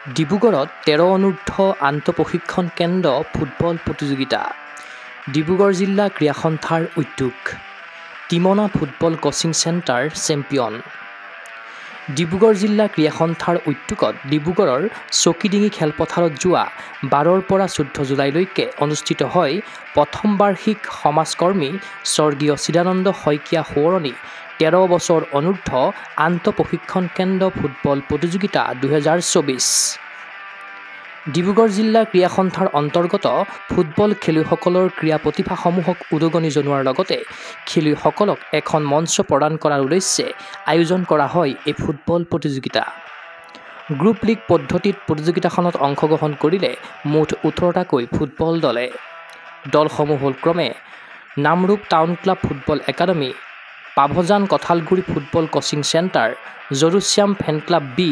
ডিব্ৰুগড়ত ১৩ অনূৰ্ধ্ব আন্তঃপ্ৰশিক্ষণ কেন্দ্ৰ ফুটবল প্ৰতিযোগিতা। ডিব্ৰুগড় জিলা ক্ৰীড়া সন্থাৰ উদ্যোগ। Timona football coaching centre champion. Dibrugarh জিলা ক্ৰীড়া সন্থাৰ উদ্যোগত ডিব্ৰুগড়ৰ চকিডিঙি খেলপথাৰত যোৱা ১২ৰ পৰা ১৪ জুলাইলৈকে অনুষ্ঠিত হয় প্ৰথম বাৰ্ষিক সমাজকৰ্মী স্বৰ্গীয় চিদানন্দ শইকীয়া সোঁৱৰণী ১৩ বছৰ অনূৰ্ধ্ব আন্তঃপ্ৰশিক্ষণ কেন্দ্ৰ ফুটবল প্ৰতিযোগিতা ২০২৪। ডিব্ৰুগড় জিলা ক্ৰীড়া সন্থাৰ অন্তৰ্গত ফুটবল খেলুৱৈসকলৰ ক্ৰীড়া প্ৰতিভাসমূহক উদগনি জনোৱাৰ লগতে খেলুৱৈসকলক এখন মঞ্চ প্ৰদান কৰাৰ উদ্দেশ্যে আয়োজন কৰা হয় এই ফুটবল প্ৰতিযোগিতা। গ্ৰুপ লীগ পদ্ধতিত প্ৰতিযোগিতাখনত অংশগ্ৰহণ কৰিলে মুঠ ১৮টাকৈ ফুটবল দলে। দলসমূহ হ'ল ক্ৰমে Namrup town club football academy, Pavjan Kathalguri football coaching centre, Jadushyam fan club B,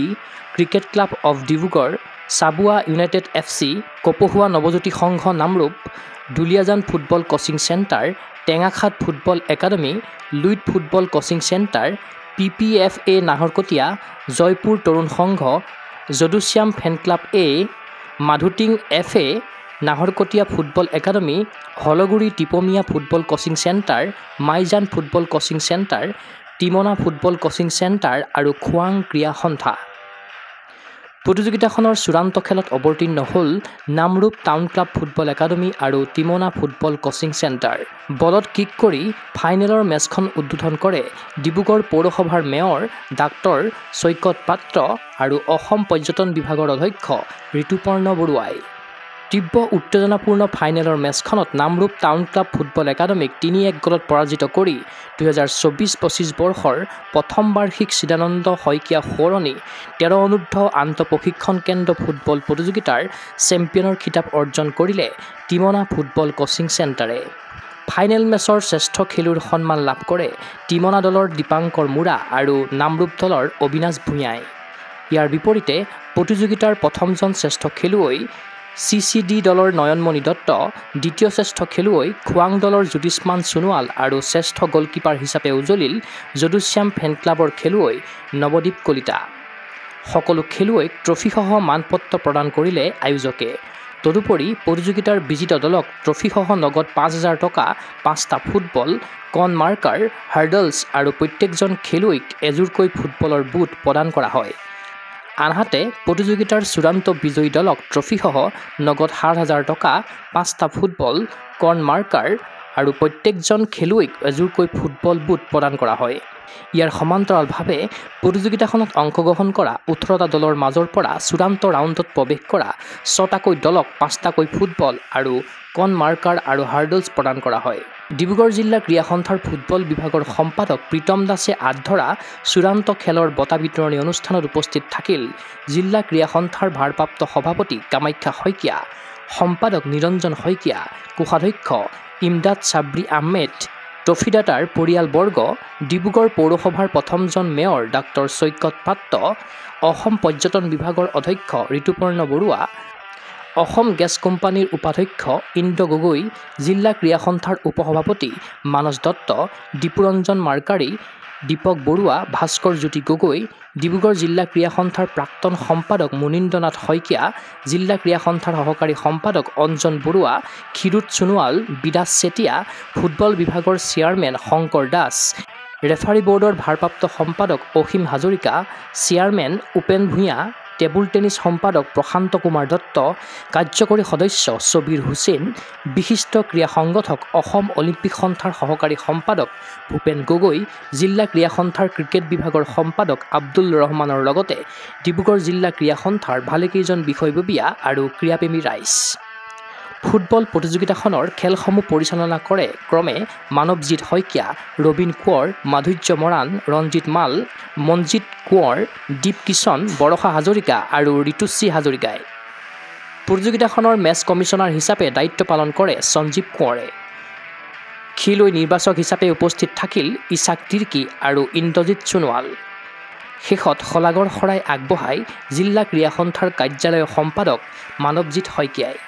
cricket club of Dibrugarh, Chabua United FC, Kapahua Nabajyoti Sangha Namrup, Duliajan football coaching centre, Tengakhat football academy, Luit football coaching centre, PPFA Naharkatia, Jaipur Tarun Sangha, Jadushyam fan club A, Madhuting FA, Naharkatia football academy, Halguri Tipamia football coaching centre, Maijan football coaching centre, Timona football coaching centre আৰু খোৱাং ক্ৰীড়া সন্থা। প্ৰতিযোগিতাখনৰ চূড়ান্ত খেলত অৱতীৰ্ণ হ'ল Namrup town club football academy আৰু টিমনা ফুটবল কোচিং চেণ্টাৰ। বলত কিক কৰি ফাইনেলৰ মেচখন উদ্বোধন কৰে ডিব্ৰুগড় পৌৰসভাৰ মেয়ৰ ডাক্তৰ চৈকত পাত্ৰ আৰু অসম পৰ্যটন বিভাগৰ অধ্যক্ষ ঋতুপৰ্ণ বৰুৱাই। তীব্ৰ উত্তেজনাপূৰ্ণ ফাইনেলৰ মেচখনত নামৰূপ টাউন ক্লাব ফুটবল একাডেমীক ৩-১ গ'লত পৰাজিত কৰি ২০২৪-২৫ বৰ্ষৰ প্ৰথম বাৰ্ষিক চিদানন্দ শইকীয়া সোঁৱৰণী ১৩ অনূৰ্ধ্ব আন্তঃপ্ৰশিক্ষণ কেন্দ্ৰ ফুটবল প্ৰতিযোগিতাৰ চেম্পিয়নৰ খিতাপ অৰ্জন কৰিলে টিমনা ফুটবল কোচিং চেণ্টাৰে। ফাইনেল মেচৰ শ্ৰেষ্ঠ খেলুৱৈৰ সন্মান লাভ কৰে টিমনা দলৰ দীপাংকৰ মুৰা আৰু নামৰূপ দলৰ অবিনাশ ভূঞাই। ইয়াৰ বিপৰীতে প্ৰতিযোগিতাৰ প্ৰথমজন শ্ৰেষ্ঠ খেলুৱৈ CCD দলৰ নয়নমণি দত্ত, দ্বিতীয় শ্ৰেষ্ঠ খেলুৱৈ খোৱাং দলৰ জ্যোতিষ্মান সোণোৱাল আৰু শ্ৰেষ্ঠ গলকিপাৰ হিচাপে উজলিল যদুশ্যাম ফেন ক্লাবৰ খেলুৱৈ নৱদীপ কলিতা। সকলো খেলুৱৈক ট্ৰফিসহ মানপত্ৰ প্ৰদান কৰিলে আয়োজকে। তদুপৰি প্ৰতিযোগিতাৰ বিজিত দলক ট্ৰফিসহ নগদ ৫,০০০ টকা, ৫টা ফুটবল, কণ মাৰ্কাৰ, হাৰ্ডলছ আৰু প্ৰত্যেকজন খেলুৱৈক এযোৰকৈ ফুটবলৰ বুট প্ৰদান কৰা হয়। আনহাতে প্ৰতিযোগিতাৰ চূড়ান্ত বিজয়ী দলক ট্ৰফিসহ নগদ ৭,০০০ টকা, ৫টা ফুটবল, কৰ্ণ মাৰ্কাৰ আৰু প্ৰত্যেকজন খেলুৱৈক এযোৰকৈ ফুটবল বুট প্ৰদান কৰা হয়। ইয়াৰ সমান্তৰালভাৱে প্ৰতিযোগিতাখনত অংশগ্ৰহণ কৰা ১৮টা দলৰ মাজৰ পৰা চূড়ান্ত ৰাউণ্ডত প্ৰৱেশ কৰা ৬টাকৈ দলক ৫টাকৈ ফুটবল আৰু কণ মাৰ্কাৰ আৰু হাৰ্ডলছ প্ৰদান কৰা হয়। ডিব্ৰুগড় জিলা ক্ৰীড়া সন্থাৰ ফুটবল বিভাগৰ সম্পাদক প্ৰীতম দাসে আঁতধৰা চূড়ান্ত খেলৰ বঁটা বিতৰণী অনুষ্ঠানত উপস্থিত থাকিল জিলা ক্ৰীড়া সন্থাৰ ভাৰপ্ৰাপ্ত সভাপতি কামাখ্যা শইকীয়া, সম্পাদক নিৰঞ্জন শইকীয়া, কোষাধ্যক্ষ ইমদাদ চাব্ৰী আহমেদ, ট্ৰফিদাতাৰ পৰিয়ালবৰ্গ, ডিব্ৰুগড় পৌৰসভাৰ প্ৰথমজন মেয়ৰ ডাক্তৰ চৈকত পাত্ৰ, অসম পৰ্যটন বিভাগৰ অধ্যক্ষ ঋতুপৰ্ণ বৰুৱা, অসম গেছ কোম্পানীৰ উপাধ্যক্ষ ইন্দ্ৰ গগৈ, জিলা ক্ৰীড়া সন্থাৰ উপসভাপতি মানস দত্ত, দীপুৰঞ্জন মাৰ্কাৰী, দীপক বৰুৱা, ভাস্কৰ জ্যোতি গগৈ, ডিব্ৰুগড় জিলা ক্ৰীড়া সন্থাৰ প্ৰাক্তন সম্পাদক মুনীন্দ্ৰনাথ শইকীয়া, জিলা ক্ৰীড়া সন্থাৰ সহকাৰী সম্পাদক অঞ্জন বৰুৱা, ক্ষীৰোদ সোণোৱাল, বিদাস চেতিয়া, ফুটবল বিভাগৰ চেয়াৰমেন শংকৰ দাস, ৰেফাৰী বৰ্ডৰ ভাৰপ্ৰাপ্ত সম্পাদক Asim Hazarika, chairman Upen Bhuyan, table tennis সম্পাদক প্ৰশান্ত কুমাৰ দত্ত, কাৰ্যকৰী সদস্য ছবিৰ হুছেইন, বিশিষ্ট ক্ৰীড়া সংগঠক অসম অলিম্পিক সন্থাৰ সহকাৰী সম্পাদক ভূপেন গগৈ, জিলা ক্ৰীড়া সন্থাৰ ক্ৰিকেট বিভাগৰ সম্পাদক আব্দুল ৰহমানৰ লগতে ডিব্ৰুগড় জিলা ক্ৰীড়া সন্থাৰ ভালেকেইজন বিষয়ববীয়া আৰু ক্ৰীড়াপ্ৰেমী ৰাইজ। ফুটবল প্ৰতিযোগিতাখনৰ খেলসমূহ পৰিচালনা কৰে ক্ৰমে মানৱজিৎ শইকীয়া, ৰবীন কোঁৱৰ, মাধুৰ্য মৰাণ, ৰঞ্জিত মাল, মনজিৎ কোঁৱৰ, দীপ কিষণ, বৰষা হাজৰিকা আৰু ঋতুশ্ৰী হাজৰিকাই। প্ৰতিযোগিতাখনৰ মেচ কমিছনাৰ হিচাপে দায়িত্ব পালন কৰে সঞ্জীৱ কোঁৱৰে। খেলুৱৈ নিৰ্বাচক হিচাপে উপস্থিত থাকিল ইছাক তিৰ্কী আৰু ইন্দ্ৰজিৎ সোণোৱাল। শেষত শলাগৰ শৰাই আগবঢ়াই জিলা ক্ৰীড়া সন্থাৰ কাৰ্যালয়ৰ সম্পাদক মানৱজিৎ শইকীয়াই।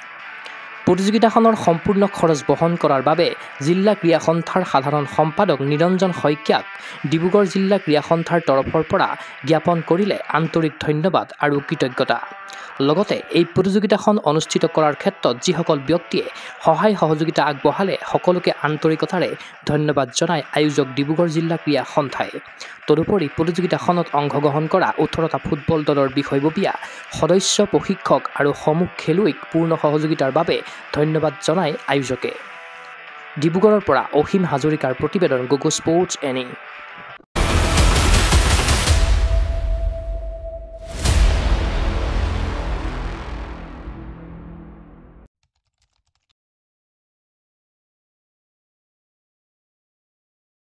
প্ৰতিযোগিতাখনৰ সম্পূৰ্ণ খৰচ বহন কৰাৰ বাবে জিলা ক্ৰীড়া সন্থাৰ সাধাৰণ সম্পাদক নিৰঞ্জন শইকীয়াক ডিব্ৰুগড় জিলা ক্ৰীড়া সন্থাৰ তৰফৰ পৰা জ্ঞাপন কৰিলে আন্তৰিক ধন্যবাদ আৰু কৃতজ্ঞতা। লগতে এই প্ৰতিযোগিতাখন অনুষ্ঠিত কৰাৰ ক্ষেত্ৰত যিসকল ব্যক্তিয়ে সহায় সহযোগিতা আগবঢ়ালে সকলোকে আন্তৰিকতাৰে ধন্যবাদ জনাই আয়োজক ডিব্ৰুগড় জিলা ক্ৰীড়া সন্থাই। তদুপৰি প্ৰতিযোগিতাখনত অংশগ্ৰহণ কৰা 18টা ফুটবল দলৰ বিষয়ববীয়া, সদস্য, প্ৰশিক্ষক আৰু সমূহ খেলুৱৈক পূৰ্ণ সহযোগিতাৰ বাবে ধন্যবাদ জনাই আয়োজকে। ডিব্ৰুগড়ৰ পৰা অসীম হাজৰিকাৰ প্ৰতিবেদন, গোগো স্পৰ্টছ এনি।